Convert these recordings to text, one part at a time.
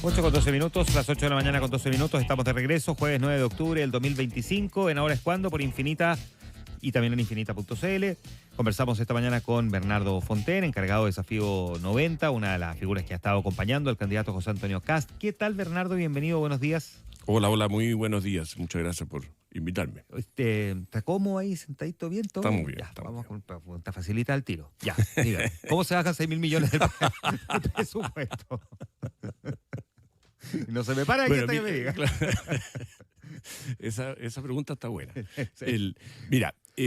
8 con 12 minutos, las 8 de la mañana con 12 minutos, estamos de regreso, jueves 9 de octubre del 2025, en Ahora es Cuando, por Infinita y también en infinita.cl. Conversamos esta mañana con Bernardo Fontaine, encargado de Desafío 90, una de las figuras que ha estado acompañando al candidato José Antonio Kast. ¿Qué tal, Bernardo? Bienvenido, buenos días. Hola, muy buenos días. Muchas gracias por invitarme. ¿Está cómodo ahí, sentadito bien? ¿Todo? Está muy bien. Ya, vamos con pregunta facilita al tiro. Ya, dígame. ¿Cómo se bajan 6.000 millones del presupuesto? No se me para aquí hasta que me diga. Claro. Esa pregunta está buena. Sí.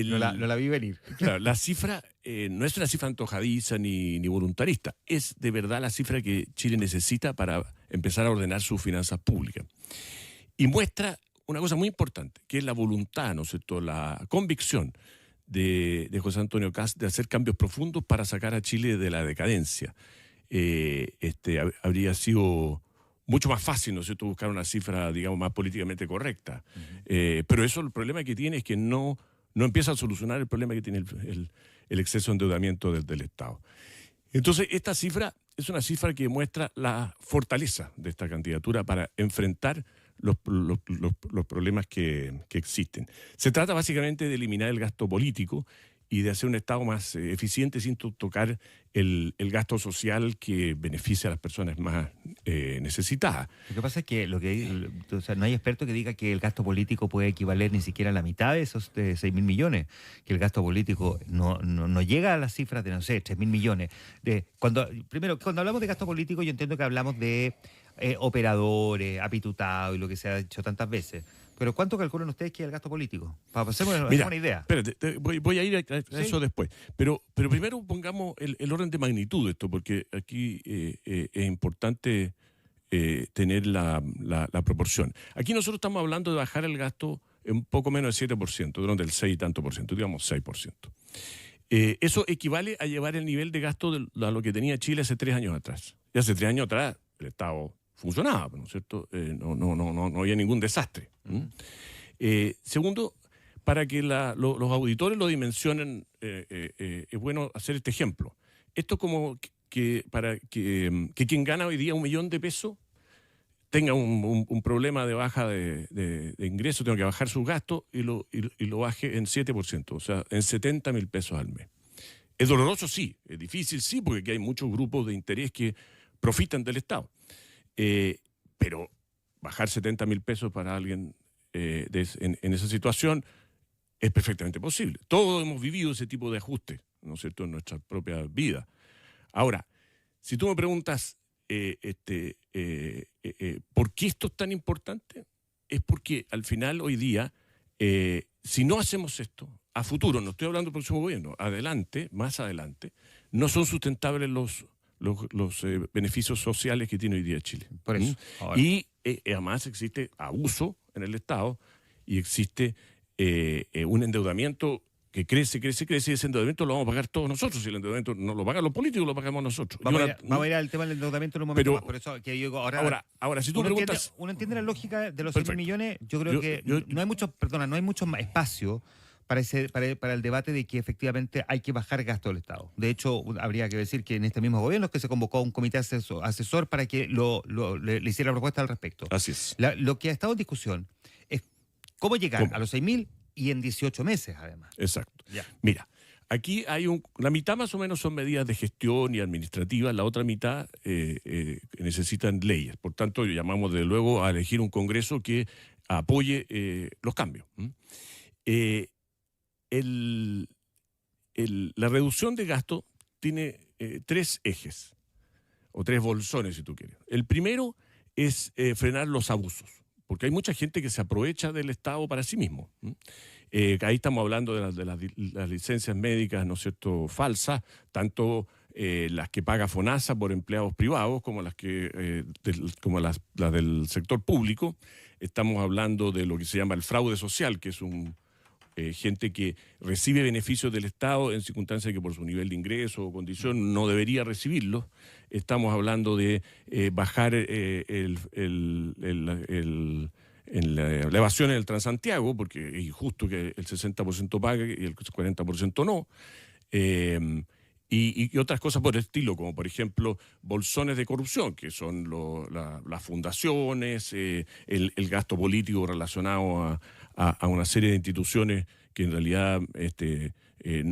No la vi venir. Claro, la cifra no es una cifra antojadiza ni voluntarista. Es de verdad la cifra que Chile necesita para empezar a ordenar sus finanzas públicas. Y muestra una cosa muy importante, que es la voluntad, ¿no es cierto?, la convicción de José Antonio Kast de hacer cambios profundos para sacar a Chile de la decadencia. Habría sido mucho más fácil, ¿no es cierto?, buscar una cifra, digamos, más políticamente correcta. Pero eso, el problema que tiene es que no empieza a solucionar el problema que tiene el exceso de endeudamiento del Estado. Entonces, esta cifra es una cifra que muestra la fortaleza de esta candidatura para enfrentar los problemas que existen. Se trata básicamente de eliminar el gasto político y de hacer un Estado más eficiente sin tocar el gasto social que beneficia a las personas más necesitadas. Lo que pasa es que no hay experto que diga que el gasto político puede equivaler ni siquiera a la mitad de esos 6.000 millones, que el gasto político no llega a las cifras de, no sé, 3.000 millones. Cuando hablamos de gasto político, yo entiendo que hablamos de operadores, apitutados y lo que se ha dicho tantas veces. Pero ¿cuánto calculan ustedes que es el gasto político? Para hacer una idea. Espérate, voy a ir a eso después. Pero primero pongamos el orden de magnitud de esto, porque aquí es importante tener la proporción. Aquí nosotros estamos hablando de bajar el gasto un poco menos del 7%, durante el 6 y tanto por ciento, digamos 6%. Eso equivale a llevar el nivel de gasto a lo que tenía Chile hace 3 años atrás. Y hace 3 años atrás el Estado funcionaba, ¿no es cierto? No había ningún desastre. Segundo, para que los auditores lo dimensionen, es bueno hacer este ejemplo. Esto es como para que quien gana hoy día $1 millón de pesos tenga un problema de baja de ingresos, tenga que bajar sus gastos y lo baje en 7%, o sea, en 70.000 pesos al mes. Es doloroso, sí, es difícil, sí, porque aquí hay muchos grupos de interés que profitan del Estado. Pero bajar 70.000 pesos para alguien en esa situación es perfectamente posible. Todos hemos vivido ese tipo de ajustes, ¿no es cierto?, en nuestra propia vida. Ahora, si tú me preguntas ¿por qué esto es tan importante? Es porque al final, hoy día, si no hacemos esto, a futuro, no estoy hablando del próximo gobierno, más adelante, no son sustentables los beneficios sociales que tiene hoy día Chile. Por eso. Y además existe abuso en el Estado y existe un endeudamiento que crece, y ese endeudamiento lo vamos a pagar todos nosotros. Si el endeudamiento no lo pagan los políticos, lo pagamos nosotros. Vamos a ir al tema del endeudamiento en un momento más. Por eso que yo ahora, si tú preguntas... Uno entiende la lógica de los 6.000 millones. Yo creo que no hay mucho más espacio para el debate de que efectivamente hay que bajar gasto del Estado. De hecho, habría que decir que en este mismo gobierno es que se convocó a un comité asesor para que le hiciera propuesta al respecto. Así es. Lo que ha estado en discusión es cómo llegar a los 6.000 y en 18 meses, además. Exacto. Ya. Mira, aquí hay la mitad más o menos son medidas de gestión y administrativas, la otra mitad necesitan leyes. Por tanto, llamamos desde luego a elegir un Congreso que apoye los cambios. La reducción de gasto tiene 3 ejes, o 3 bolsones, si tú quieres. El primero es frenar los abusos, porque hay mucha gente que se aprovecha del Estado para sí mismo. Ahí estamos hablando de las licencias médicas, ¿no es cierto?, falsas, tanto las que paga FONASA por empleados privados como las del sector público. Estamos hablando de lo que se llama el fraude social, que es gente que recibe beneficios del Estado en circunstancias que por su nivel de ingreso o condición no debería recibirlos. Estamos hablando de bajar la evasión en el Transantiago, porque es injusto que el 60% pague y el 40% no. y otras cosas por el estilo, como por ejemplo bolsones de corrupción, que son las fundaciones, el gasto político relacionado a una serie de instituciones que en realidad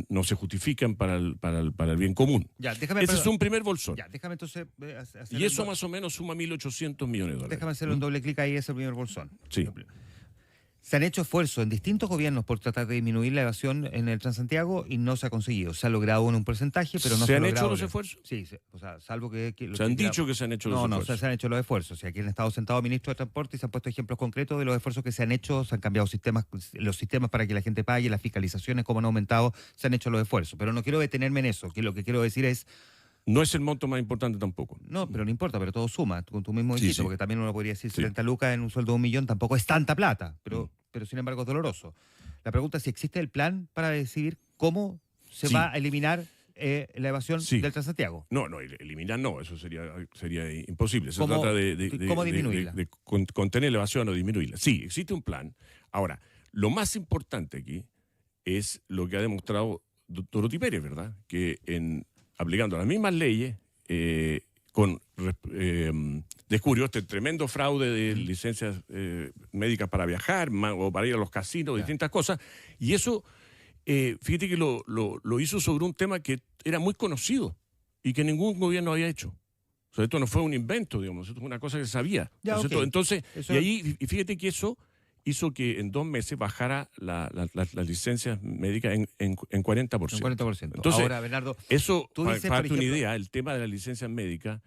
no se justifican para el bien común. Ya, Ese es un primer bolsón. Ya, déjame entonces Y eso más o menos suma 1.800 millones de dólares. Déjame hacerle un doble clic ahí, ese primer bolsón. Sí. Se han hecho esfuerzos en distintos gobiernos por tratar de disminuir la evasión en el Transantiago y no se ha conseguido. Se ha logrado en un porcentaje, pero no se ha logrado. ¿Se han hecho los esfuerzos? Sí, o sea, salvo que se han dicho que se han hecho los esfuerzos. No, se han hecho los esfuerzos. O sea, aquí han estado sentados ministros de Transporte y se han puesto ejemplos concretos de los esfuerzos que se han hecho, se han cambiado los sistemas para que la gente pague, las fiscalizaciones, cómo han aumentado, se han hecho los esfuerzos. Pero no quiero detenerme en eso, que lo que quiero decir es... No es el monto más importante tampoco. No, pero no importa, pero todo suma, con tu mismo dijiste, Sí. porque también uno podría decir 70 lucas en un sueldo de 1 millón, tampoco es tanta plata, pero sin embargo es doloroso. La pregunta es si existe el plan para decidir cómo se va a eliminar la evasión del Transantiago. No, eliminar no, eso sería imposible. Se ¿Cómo, trata de ¿cómo disminuirla? de contener la evasión o disminuirla. Sí, existe un plan. Ahora, lo más importante aquí es lo que ha demostrado Dorothy Pérez, ¿verdad? Que aplicando las mismas leyes, descubrió este tremendo fraude de licencias médicas para viajar o para ir a los casinos, distintas cosas. Y eso, fíjate que lo hizo sobre un tema que era muy conocido y que ningún gobierno había hecho. O sea, esto no fue un invento, digamos, esto es una cosa que se sabía. Ya, okay. Entonces, y fíjate que eso hizo que en 2 meses bajara las licencias médicas en 40%. En 40%. Entonces, ahora, Bernardo, eso, tú dices, para darte una idea, el tema de las licencias médicas,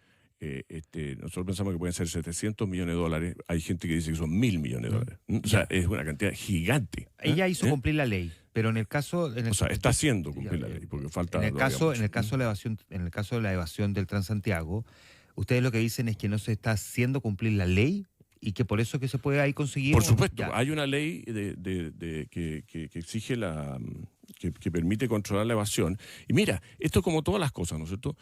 nosotros pensamos que pueden ser 700 millones de dólares. Hay gente que dice que son 1.000 millones de dólares. O sea, es una cantidad gigante. Ella hizo cumplir la ley, pero en el caso... está haciendo cumplir la ley, porque falta... En el caso de la evasión del Transantiago, ustedes lo que dicen es que no se está haciendo cumplir la ley y que por eso que se puede ahí conseguir... Por supuesto, hay una ley que exige que permite controlar la evasión. Y mira, esto es como todas las cosas, ¿no es cierto?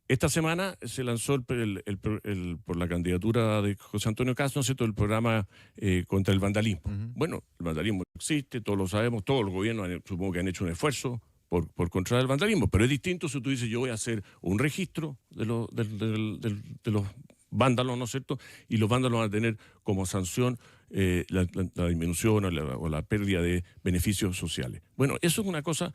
Esta semana se lanzó por la candidatura de José Antonio Caz, ¿no es cierto?, el programa contra el vandalismo. Bueno, el vandalismo existe, todos lo sabemos, todos los gobiernos supongo que han hecho un esfuerzo por controlar el vandalismo, pero es distinto si tú dices yo voy a hacer un registro de los vándalos, ¿no es cierto? Y los vándalos van a tener como sanción la disminución o la pérdida de beneficios sociales. Bueno, eso es una cosa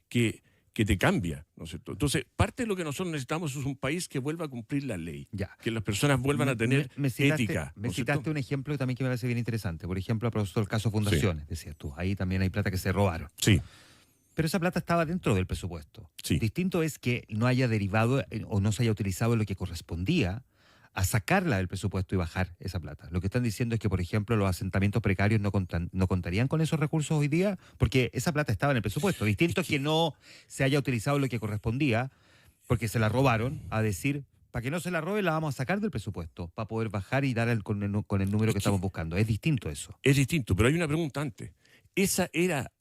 que te cambia, ¿no es cierto? Entonces, parte de lo que nosotros necesitamos es un país que vuelva a cumplir la ley, que las personas vuelvan a tener ética. Me citaste un ejemplo también que me parece bien interesante. Por ejemplo, a propósito del caso Fundaciones, decías tú. Ahí también hay plata que se robaron. Sí. Pero esa plata estaba dentro del presupuesto. Sí. Distinto es que no haya derivado o no se haya utilizado lo que correspondía a sacarla del presupuesto y bajar esa plata. Lo que están diciendo es que, por ejemplo, los asentamientos precarios no contarían con esos recursos hoy día, porque esa plata estaba en el presupuesto. Distinto es que no se haya utilizado lo que correspondía, porque se la robaron, a decir, para que no se la robe, la vamos a sacar del presupuesto, para poder bajar y dar con el número que estamos buscando. Es distinto eso. Es distinto, pero hay una pregunta antes. ¿Esa era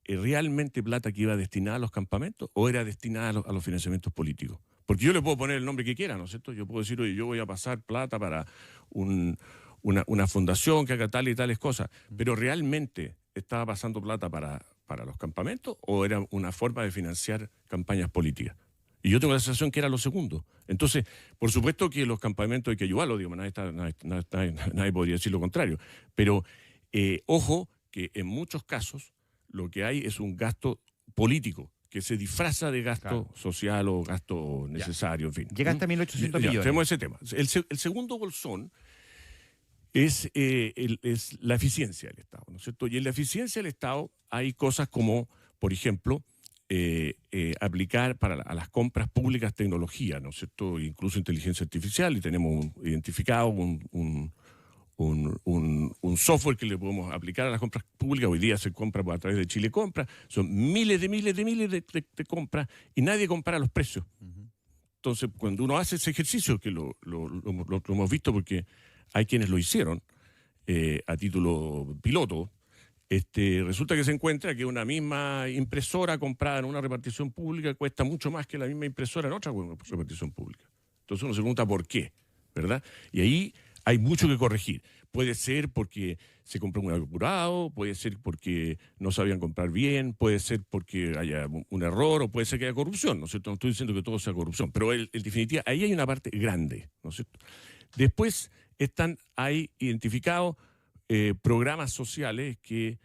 realmente plata que iba destinada a los campamentos o era destinada a los financiamientos políticos? Porque yo le puedo poner el nombre que quiera, ¿no es cierto? Yo puedo decir, oye, yo voy a pasar plata para una fundación que haga tal y tales cosas, pero ¿realmente estaba pasando plata para los campamentos o era una forma de financiar campañas políticas? Y yo tengo la sensación que era lo segundo. Entonces, por supuesto que los campamentos hay que ayudarlos, digo, nadie podría decir lo contrario, pero ojo que en muchos casos lo que hay es un gasto político que se disfraza de gasto social o gasto necesario, en fin. Llegaste a 1.800 millones. Tenemos ese tema. El segundo bolsón es la eficiencia del Estado, ¿no es cierto? Y en la eficiencia del Estado hay cosas como, por ejemplo, aplicar a las compras públicas tecnología, ¿no es cierto? Incluso inteligencia artificial, y tenemos identificado un software que le podemos aplicar a las compras públicas. Hoy día se compra a través de Chile Compra, son miles de compras y nadie compara los precios. Entonces, cuando uno hace ese ejercicio, que lo hemos visto porque hay quienes lo hicieron a título piloto, resulta que se encuentra que una misma impresora comprada en una repartición pública cuesta mucho más que la misma impresora en otra repartición pública. Entonces uno se pregunta por qué, ¿verdad? Y ahí hay mucho que corregir. Puede ser porque se compró un apurado, puede ser porque no sabían comprar bien, puede ser porque haya un error o puede ser que haya corrupción, ¿no es cierto? No estoy diciendo que todo sea corrupción, pero en definitiva ahí hay una parte grande, ¿no es cierto? Después hay identificados programas sociales que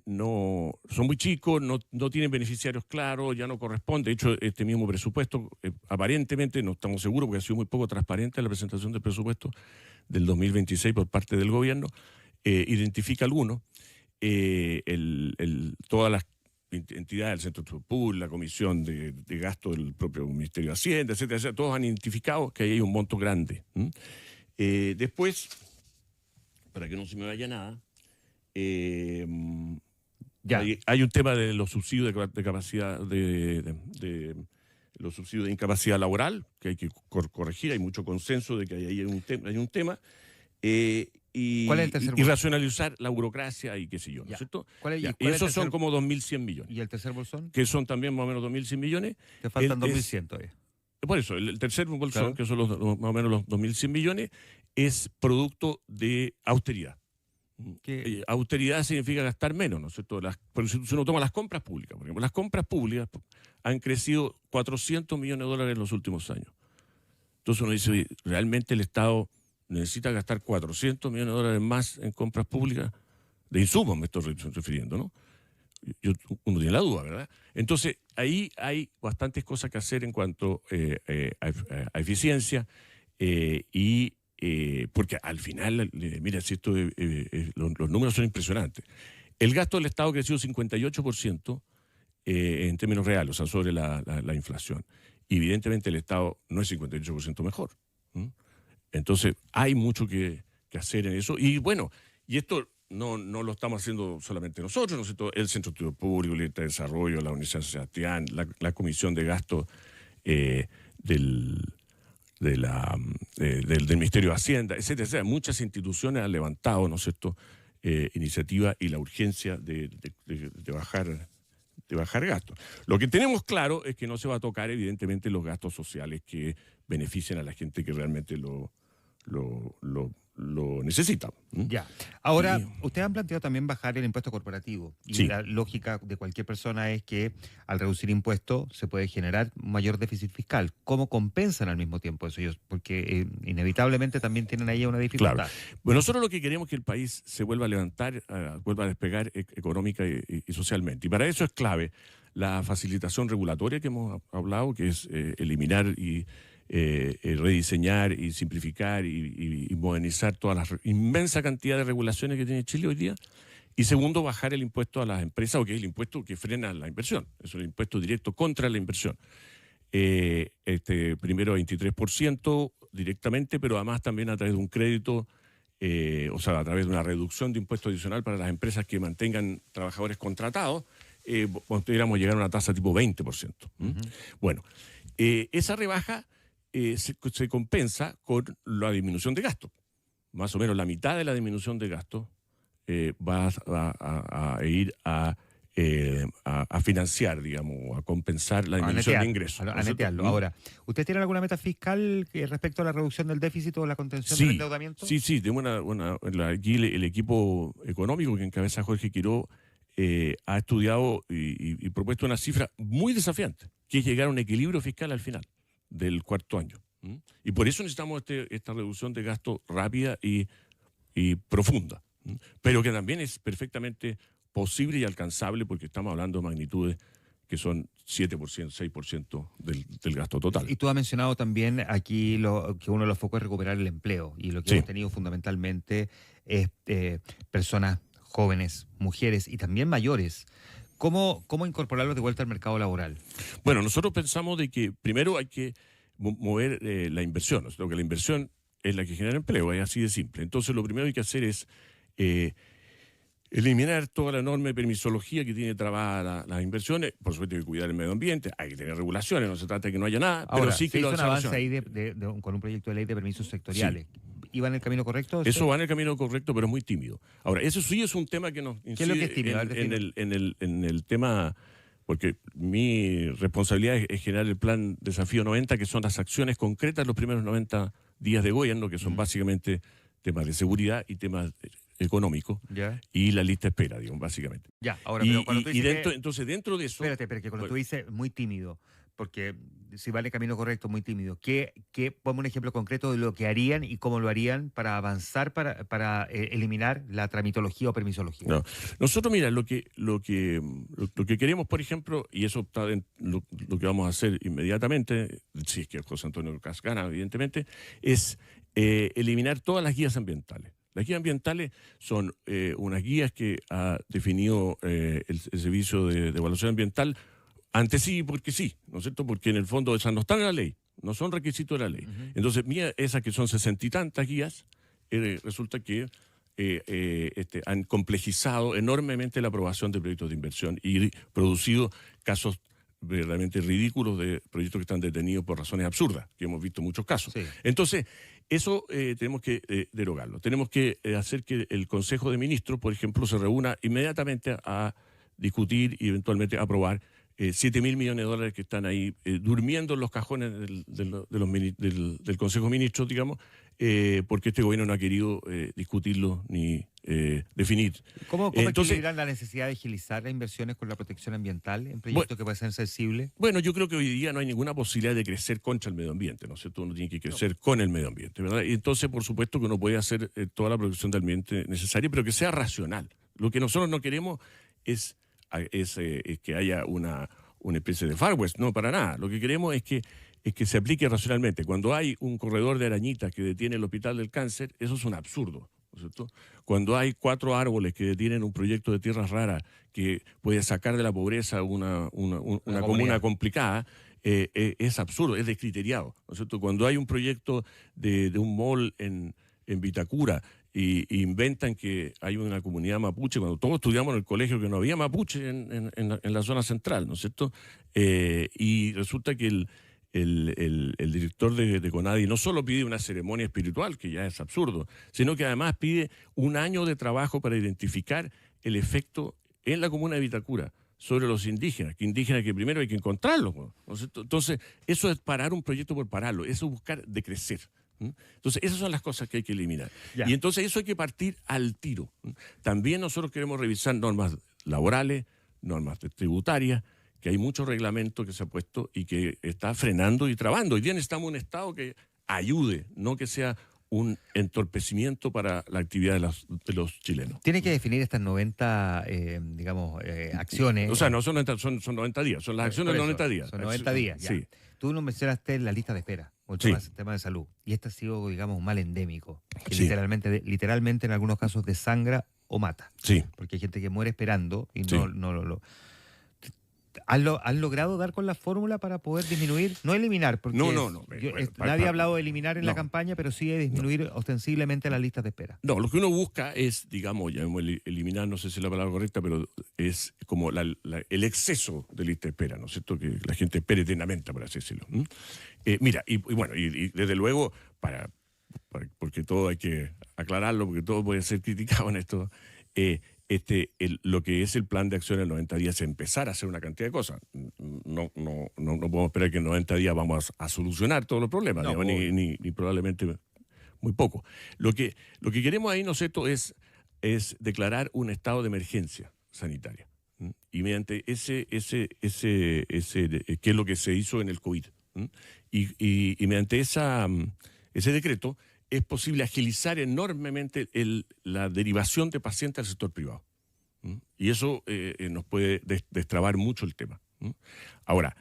no son muy chicos, no tienen beneficiarios claros, ya no corresponde. De hecho, este mismo presupuesto, aparentemente, no estamos seguros porque ha sido muy poco transparente la presentación del presupuesto del 2026 por parte del gobierno, identifica algunos. Todas las entidades del Centro de Estudios Públicos, la Comisión de Gasto del propio Ministerio de Hacienda, etcétera, etcétera, todos han identificado que ahí hay un monto grande. Después, para que no se me vaya nada, hay un tema de los subsidios de capacidad los subsidios de incapacidad laboral que hay que corregir. Hay mucho consenso de que hay un tema. ¿Cuál es el tercer y racionalizar la burocracia y qué sé yo, ¿no es cierto? Y esos son como 2.100 millones. ¿Y el tercer bolsón? Que son también más o menos 2.100 millones. Te faltan 2.100 todavía. Por eso, el tercer bolsón, claro, que son más o menos los 2.100 millones, es producto de austeridad. Austeridad significa gastar menos, ¿no es cierto? Pero si uno toma las compras públicas, por ejemplo, las compras públicas han crecido 400 millones de dólares en los últimos años. Entonces uno dice, oye, ¿realmente el Estado necesita gastar 400 millones de dólares más en compras públicas? De insumos me estoy refiriendo, ¿no? Uno tiene la duda, ¿verdad? Entonces, ahí hay bastantes cosas que hacer en cuanto a eficiencia porque al final, mira, si los números son impresionantes. El gasto del Estado creció 58% en términos reales, o sea, sobre la inflación. Evidentemente el Estado no es 58% mejor. Entonces, hay mucho que hacer en eso. Y bueno, y esto no lo estamos haciendo solamente nosotros, ¿no es cierto? El Centro de Estudios Públicos, el INTA de Desarrollo, la Universidad de San Sebastián, la Comisión de Gasto del Ministerio de Hacienda, etcétera, etcétera. Muchas instituciones han levantado, ¿no es cierto?, iniciativa y la urgencia de bajar gastos. Lo que tenemos claro es que no se va a tocar, evidentemente, los gastos sociales que benefician a la gente que realmente lo necesita. Ya. Ahora, ustedes han planteado también bajar el impuesto corporativo. Y sí, la lógica de cualquier persona es que al reducir impuestos se puede generar mayor déficit fiscal. ¿Cómo compensan al mismo tiempo eso? Porque inevitablemente también tienen ahí una dificultad. Claro. Bueno, nosotros lo que queremos es que el país se vuelva a levantar, vuelva a despegar económica y socialmente. Y para eso es clave la facilitación regulatoria que hemos hablado, que es eliminar y rediseñar y simplificar y modernizar toda la inmensa cantidad de regulaciones que tiene Chile hoy día. Y segundo, bajar el impuesto a las empresas, o que es el impuesto que frena la inversión. Es el impuesto directo contra la inversión. Primero 23% directamente, pero además también a través de un crédito, o sea, a través de una reducción de impuesto adicional para las empresas que mantengan trabajadores contratados, pudiéramos llegar a una tasa tipo 20%. Bueno, esa rebaja se compensa con la disminución de gasto. Más o menos la mitad de la disminución de gasto va a ir a financiar, digamos, a compensar la disminución de ingresos. A netearlo. Ahora, ¿usted tiene alguna meta fiscal respecto a la reducción del déficit o la contención del endeudamiento? Sí, tengo aquí el equipo económico que encabeza Jorge Quiró ha estudiado y propuesto una cifra muy desafiante, que es llegar a un equilibrio fiscal al final del cuarto año. Y por eso necesitamos esta reducción de gasto rápida y profunda, pero que también es perfectamente posible y alcanzable porque estamos hablando de magnitudes que son 7%, 6% del gasto total. Y tú has mencionado también aquí que uno de los focos es recuperar el empleo, y lo que hemos tenido fundamentalmente es personas jóvenes, mujeres y también mayores. ¿Cómo incorporarlos de vuelta al mercado laboral? Bueno, nosotros pensamos de que primero hay que mover la inversión, ¿no? Que la inversión es la que genera empleo, es así de simple. Entonces lo primero que hay que hacer es eliminar toda la enorme permisología que tiene trabada las inversiones. Por supuesto hay que cuidar el medio ambiente, hay que tener regulaciones, no se trata de que no haya nada, ahora, pero sí que se hizo un avance ahí con un proyecto de ley de permisos sectoriales. Sí. ¿Iba en el camino correcto? Eso va en el camino correcto, pero es muy tímido. Ahora, eso sí es un tema que nos incide. ¿Qué es lo que es tímido? En el tema, porque mi responsabilidad es generar el plan Desafío 90, que son las acciones concretas los primeros 90 días de gobierno, que son básicamente temas de seguridad y temas económicos, ¿Ya? y la lista de espera, digamos, básicamente. Ya, ahora, Y, pero cuando tú dices que- entonces, dentro de eso... Espérate, pero que cuando bueno, tú dices muy tímido, porque si va en el camino correcto, muy tímido, ponme un ejemplo concreto de lo que harían y cómo lo harían para avanzar, para eliminar la tramitología o permisología? no. Nosotros, mira, lo que queremos, por ejemplo, y eso está en lo que vamos a hacer inmediatamente, si es que José Antonio Kast gana, evidentemente, es eliminar todas las guías ambientales. Las guías ambientales son unas guías que ha definido el Servicio de Evaluación Ambiental antes sí, porque sí, ¿no es cierto? Porque en el fondo esas no están en la ley, no son requisitos de la ley. Ujú. Entonces, esas que son 60 y tantas guías, resulta que han complejizado enormemente la aprobación de proyectos de inversión y producido casos verdaderamente ridículos de proyectos que están detenidos por razones absurdas, que hemos visto muchos casos. Sí. Entonces, eso tenemos que derogarlo. Tenemos que hacer que el Consejo de Ministros, por ejemplo, se reúna inmediatamente a discutir y eventualmente aprobar 7.000 millones de dólares que están ahí durmiendo en los cajones del Consejo de Ministros, digamos, porque este gobierno no ha querido discutirlo ni definir. ¿Cómo Entonces, equilibran la necesidad de agilizar las inversiones con la protección ambiental en proyectos que pueden ser sensibles? bueno, yo creo que hoy día no hay ninguna posibilidad de crecer contra el medio ambiente, ¿no es cierto? Uno tiene que crecer con el medio ambiente, ¿verdad? Y entonces, por supuesto que uno puede hacer toda la protección del ambiente necesaria, pero que sea racional. Lo que nosotros no queremos es que haya una especie de Far West, no, para nada. Lo que queremos es que se aplique racionalmente. Cuando hay un corredor de arañitas que detiene el Hospital del Cáncer, eso es un absurdo, ¿no es cierto? Cuando hay 4 árboles que detienen un proyecto de tierras raras que puede sacar de la pobreza una comuna complicada, es absurdo, es descriteriado, ¿no es cierto? Cuando hay un proyecto de un mall en Vitacura y inventan que hay una comunidad mapuche, cuando todos estudiamos en el colegio que no había mapuche en la zona central, ¿no es cierto? Y resulta que el director de CONADI no solo pide una ceremonia espiritual, que ya es absurdo, sino que además pide un año de trabajo para identificar el efecto en la comuna de Vitacura sobre los indígenas, que primero hay que encontrarlos, ¿no es cierto? Entonces, eso es parar un proyecto por pararlo, eso es buscar decrecer. Entonces, esas son las cosas que hay que eliminar. Ya. Y entonces eso hay que partir al tiro. También nosotros queremos revisar normas laborales, normas tributarias, que hay muchos reglamentos que se ha puesto y que está frenando y trabando. Hoy día necesitamos un Estado que ayude, no que sea un entorpecimiento para la actividad de los chilenos. Tiene que definir estas 90, acciones. O sea, no son 90 días, son las acciones de 90 días. Son 90 días, ya. Sí. Tú nos mencionaste la lista de espera, mucho Sí. más el tema de salud. Y este ha sido, digamos, un mal endémico, que Sí. literalmente en algunos casos desangra o mata. Sí. Porque hay gente que muere esperando y Sí. no lo... ¿Han logrado dar con la fórmula para poder disminuir? No eliminar, porque No. nadie ha hablado de eliminar en la No. campaña, pero sí de disminuir ostensiblemente las listas de espera. No, lo que uno busca es, digamos, eliminar, no sé si es la palabra correcta, pero es como el exceso de lista de espera, ¿no es cierto? Que la gente espere eternamente, por así decirlo. Mira, y bueno, y desde luego, porque todo hay que aclararlo, porque todo puede ser criticado en esto, lo que es el plan de acción en 90 días es empezar a hacer una cantidad de cosas. No podemos esperar que en 90 días vamos a solucionar todos los problemas, No, digamos, ni probablemente muy poco. Lo que queremos ahí, ¿no es cierto?, es declarar un estado de emergencia sanitaria. Y mediante ese que es lo que se hizo en el COVID. Y mediante ese decreto es posible agilizar enormemente la derivación de pacientes al sector privado. Y eso nos puede destrabar mucho el tema. Ahora,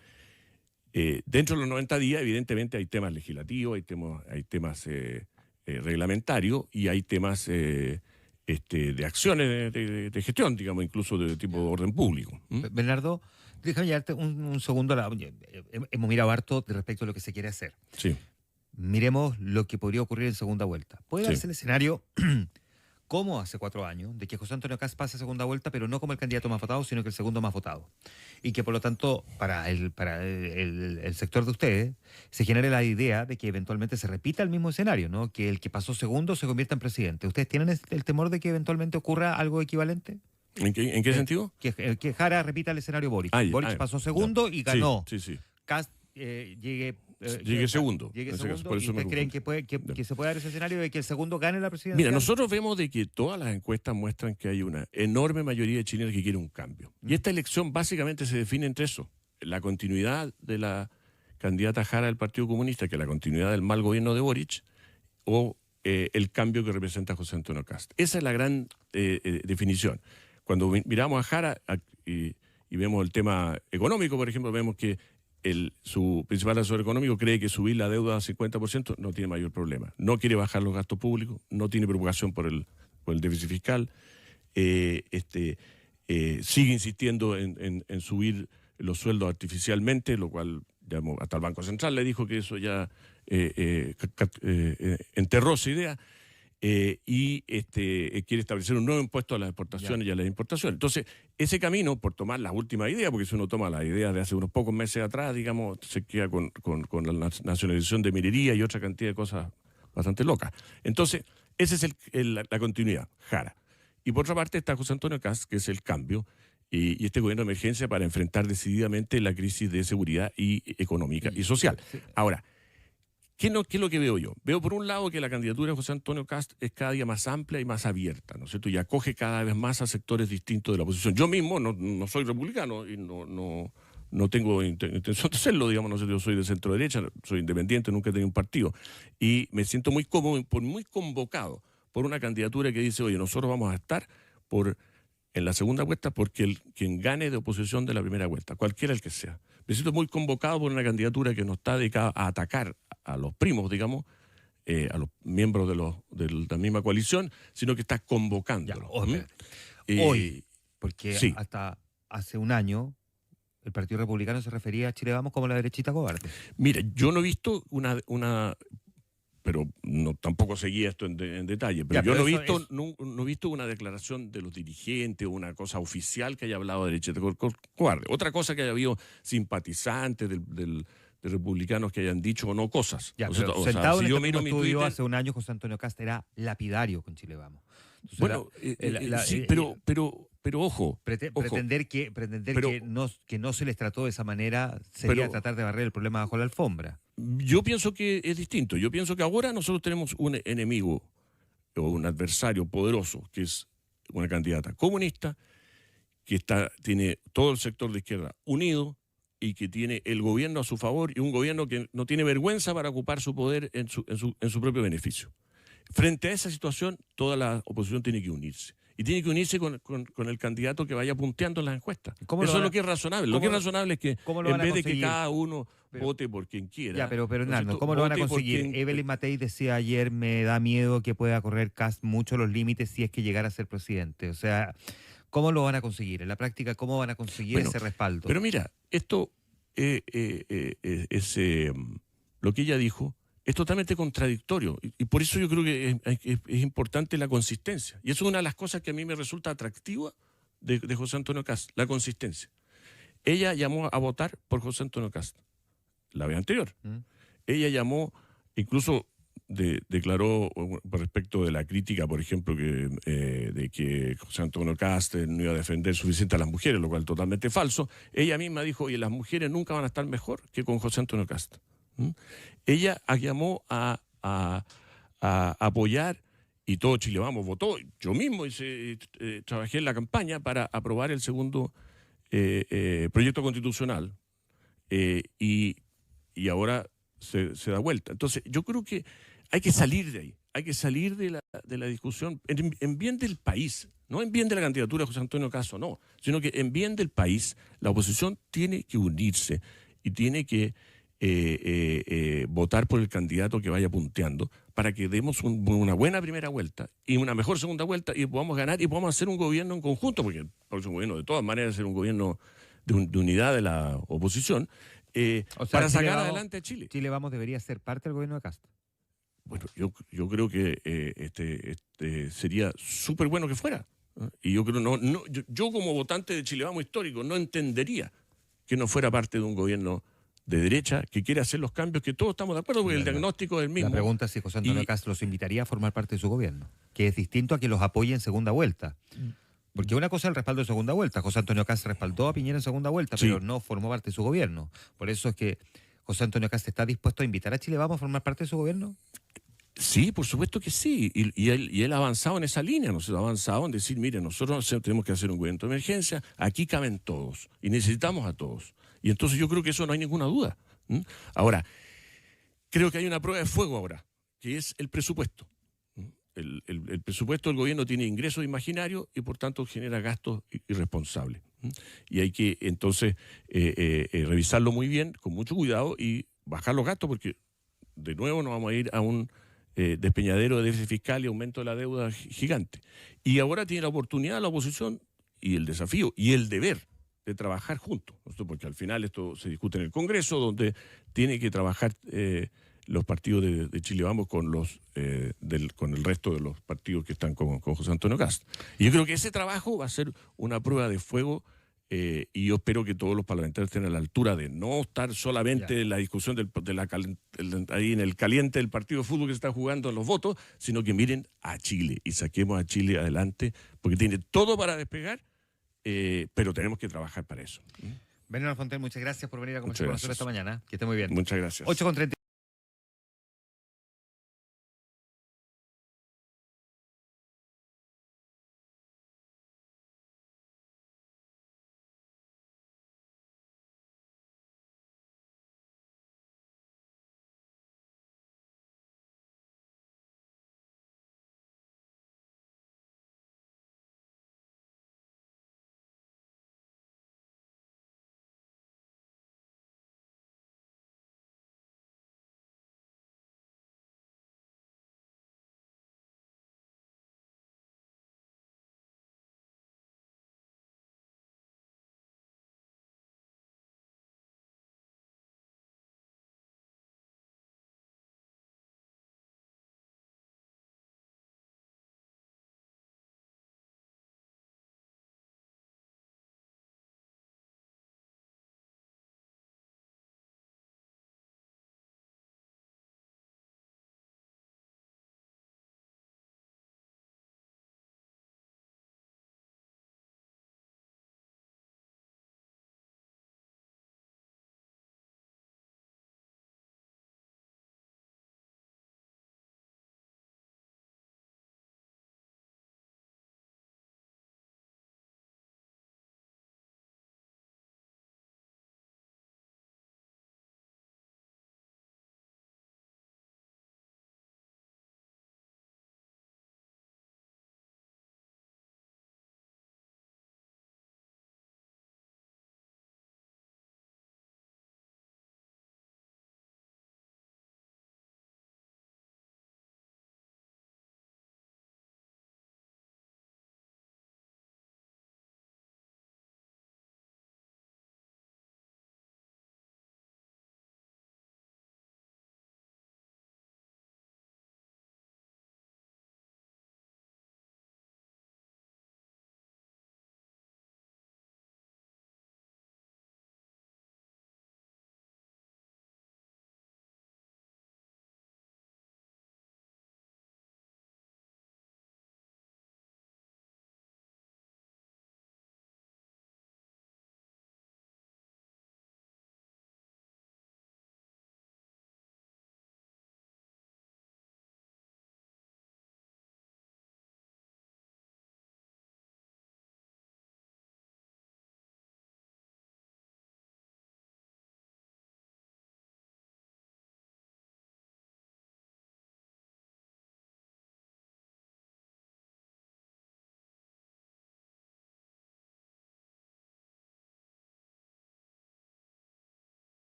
dentro de los 90 días, evidentemente hay temas legislativos, hay temas reglamentarios y hay temas de acciones de gestión, digamos, incluso de tipo de orden público. Bernardo, déjame llevarte un segundo. Hemos mirado harto respecto a lo que se quiere hacer. Sí. Miremos lo que podría ocurrir en segunda vuelta. Puede Sí. darse el escenario, como hace 4 años, de que José Antonio Kast pase a segunda vuelta, pero no como el candidato más votado, sino que el segundo más votado. Y que por lo tanto, para el sector de ustedes, se genere la idea de que eventualmente se repita el mismo escenario, ¿no? Que el que pasó segundo se convierta en presidente. ¿Ustedes tienen el temor de que eventualmente ocurra algo equivalente? ¿En qué sentido? Que Jara repita el escenario Boric. Boric pasó segundo y ganó. Sí. Kast llegue llegue segundo. Llegue en ese segundo, caso, por ¿y eso me ustedes creen confundo. que se puede dar ese escenario de que el segundo gane la presidencia? Mira, nosotros vemos de que todas las encuestas muestran que hay una enorme mayoría de chilenos que quiere un cambio. Y esta elección básicamente se define entre eso: la continuidad de la candidata Jara del Partido Comunista, que es la continuidad del mal gobierno de Boric, o el cambio que representa José Antonio Kast. Esa es la gran definición. Cuando miramos a Jara y vemos el tema económico, por ejemplo, vemos que su principal asesor económico cree que subir la deuda al 50% no tiene mayor problema. No quiere bajar los gastos públicos, no tiene preocupación por el déficit fiscal, sigue insistiendo en subir los sueldos artificialmente, lo cual hasta el Banco Central le dijo que eso ya enterró esa idea. Quiere establecer un nuevo impuesto a las exportaciones y a las importaciones. Entonces, ese camino, por tomar las últimas ideas, porque si uno toma las ideas de hace unos pocos meses atrás, digamos, se queda con la nacionalización de minería y otra cantidad de cosas bastante locas. Entonces, esa es la continuidad, Jara. Y por otra parte está José Antonio Kast, que es el cambio, y este gobierno de emergencia para enfrentar decididamente la crisis de seguridad y económica y social. Ahora, ¿qué es lo que veo yo? Veo por un lado que la candidatura de José Antonio Kast es cada día más amplia y más abierta, ¿no es cierto? Y acoge cada vez más a sectores distintos de la oposición. Yo mismo no soy republicano y no tengo intención de serlo, digamos, no sé, yo soy de centro derecha, soy independiente, nunca he tenido un partido. Y me siento muy cómodo, muy convocado por una candidatura que dice, oye, nosotros vamos a estar en la segunda vuelta porque quien gane de oposición de la primera vuelta, cualquiera el que sea. Me siento muy convocado por una candidatura que no está dedicada a atacar a los primos, digamos, a los miembros de la misma coalición, sino que está convocándolos. Hoy, porque sí. hasta hace un año el Partido Republicano se refería a Chile Vamos como la derechita cobarde. Mira, yo no he visto pero tampoco seguía esto en detalle, pero yo no he visto una declaración de los dirigentes o una cosa oficial que haya hablado de derechita cobarde. Otra cosa que haya habido simpatizantes de republicanos que hayan dicho o no cosas. Sentado en el estudio Twitter, hace un año José Antonio Kast era lapidario con Chile Vamos. Entonces, bueno, sí, pero ojo. Pretender que no se les trató de esa manera sería tratar de barrer el problema bajo la alfombra. Yo pienso que es distinto. Yo pienso que ahora nosotros tenemos un enemigo o un adversario poderoso, que es una candidata comunista, que tiene todo el sector de izquierda unido y que tiene el gobierno a su favor y un gobierno que no tiene vergüenza para ocupar su poder en su propio beneficio. Frente a esa situación, toda la oposición tiene que unirse. Y tiene que unirse con el candidato que vaya punteando en las encuestas. Eso es lo que es razonable. Lo que es razonable es que en vez de que cada uno vote por quien quiera. Ya, pero Hernando, ¿cómo lo van a conseguir? Evelyn Matei decía ayer, me da miedo que pueda correr Kast mucho los límites si es que llegara a ser presidente. O sea, ¿cómo lo van a conseguir? En la práctica, ¿cómo van a conseguir ese respaldo? Pero mira, esto lo que ella dijo es totalmente contradictorio y por eso yo creo que es importante la consistencia. Y eso es una de las cosas que a mí me resulta atractiva de José Antonio Kast, la consistencia. Ella llamó a votar por José Antonio Kast la vez anterior. Ella llamó, incluso declaró respecto de la crítica, por ejemplo, de que José Antonio Kast no iba a defender suficiente a las mujeres, lo cual es totalmente falso. Ella misma dijo, oye, las mujeres nunca van a estar mejor que con José Antonio Kast. Ella llamó a apoyar, y todo Chile Vamos votó. Yo mismo trabajé en la campaña para aprobar el segundo proyecto constitucional y ahora se da vuelta. Entonces yo creo que hay que salir de ahí, hay que salir de la discusión en bien del país, no en bien de la candidatura de José Antonio Kast, no, sino que en bien del país la oposición tiene que unirse y tiene que votar por el candidato que vaya punteando para que demos una buena primera vuelta y una mejor segunda vuelta y podamos ganar y podamos hacer un gobierno en conjunto, porque el próximo gobierno de todas maneras ser un gobierno de unidad de la oposición, para sacar adelante a Chile. Chile Vamos debería ser parte del gobierno de Kast. Bueno, yo creo que sería súper bueno que fuera. Y yo creo yo como votante de Chile Vamos histórico no entendería que no fuera parte de un gobierno de derecha que quiere hacer los cambios que todos estamos de acuerdo, porque el diagnóstico es el mismo. La pregunta es si José Antonio Kast los invitaría a formar parte de su gobierno, que es distinto a que los apoye en segunda vuelta. Porque una cosa es el respaldo de segunda vuelta. José Antonio Kast respaldó a Piñera en segunda vuelta, pero no formó parte de su gobierno. Por eso es que ¿José Antonio Kast está dispuesto a invitar a Chile Vamos a formar parte de su gobierno? Sí, por supuesto que sí. Y él ha avanzado en esa línea, ha avanzado en decir, mire, nosotros tenemos que hacer un gobierno de emergencia, aquí caben todos y necesitamos a todos. Y entonces yo creo que eso no hay ninguna duda. Ahora, creo que hay una prueba de fuego ahora, que es el presupuesto. El presupuesto del gobierno tiene ingresos imaginarios y por tanto genera gastos irresponsables. Y hay que entonces revisarlo muy bien, con mucho cuidado y bajar los gastos porque de nuevo nos vamos a ir a un despeñadero de déficit fiscal y aumento de la deuda gigante. Y ahora tiene la oportunidad la oposición y el desafío y el deber de trabajar juntos, ¿no? Porque al final esto se discute en el Congreso, donde tiene que trabajar los partidos de Chile Vamos con el resto de los partidos que están con José Antonio Kast. Y yo creo que ese trabajo va a ser una prueba de fuego y yo espero que todos los parlamentarios estén a la altura de no estar solamente en la discusión ahí en el caliente del partido de fútbol que se está jugando en los votos, sino que miren a Chile y saquemos a Chile adelante, porque tiene todo para despegar, pero tenemos que trabajar para eso. Bernardo Fontaine, muchas gracias por venir a conversar con nosotros esta mañana. Que esté muy bien. Muchas gracias. 8:30.